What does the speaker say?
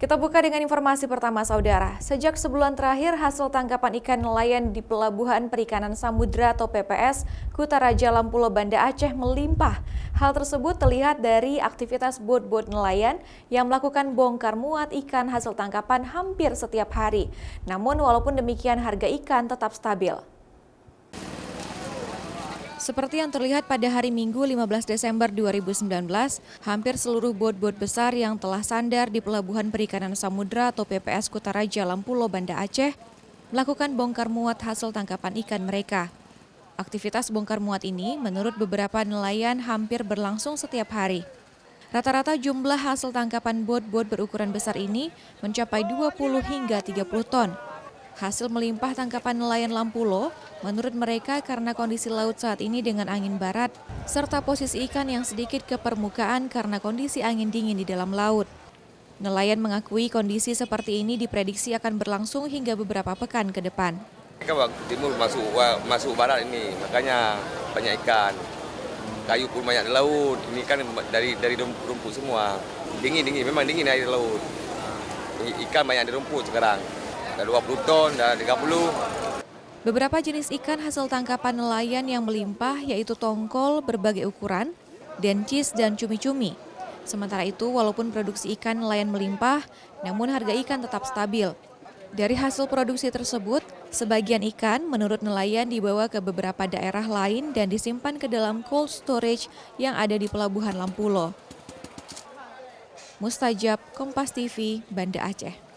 Kita buka dengan informasi pertama, saudara. Sejak sebulan terakhir, hasil tangkapan ikan nelayan di Pelabuhan Perikanan Samudra atau PPS Kutaraja Lampulo, Banda Aceh melimpah. Hal tersebut terlihat dari aktivitas bot-bot nelayan yang melakukan bongkar muat ikan hasil tangkapan hampir setiap hari. Namun walaupun demikian, harga ikan tetap stabil. Seperti yang terlihat pada hari Minggu 15 Desember 2019, hampir seluruh bot-bot besar yang telah sandar di Pelabuhan Perikanan Samudra atau PPS Kutaraja Lampulo, Banda Aceh melakukan bongkar muat hasil tangkapan ikan mereka. Aktivitas bongkar muat ini menurut beberapa nelayan hampir berlangsung setiap hari. Rata-rata jumlah hasil tangkapan bot-bot berukuran besar ini mencapai 20 hingga 30 ton. Hasil melimpah tangkapan nelayan Lampulo menurut mereka karena kondisi laut saat ini dengan angin barat, serta posisi ikan yang sedikit ke permukaan karena kondisi angin dingin di dalam laut. Nelayan mengakui kondisi seperti ini diprediksi akan berlangsung hingga beberapa pekan ke depan. Ikan timur masuk barat ini, makanya banyak ikan. Kayu pun banyak di laut, ini kan dari rumput semua. Dingin, memang dingin air laut. Ikan banyak di rumput sekarang. Ada 20 ton, ada 30. Beberapa jenis ikan hasil tangkapan nelayan yang melimpah yaitu tongkol berbagai ukuran, dencis, dan cumi-cumi. Sementara itu, walaupun produksi ikan nelayan melimpah, namun harga ikan tetap stabil. Dari hasil produksi tersebut, sebagian ikan menurut nelayan dibawa ke beberapa daerah lain dan disimpan ke dalam cold storage yang ada di Pelabuhan Lampulo. Mustajab, Kompas TV, Banda Aceh.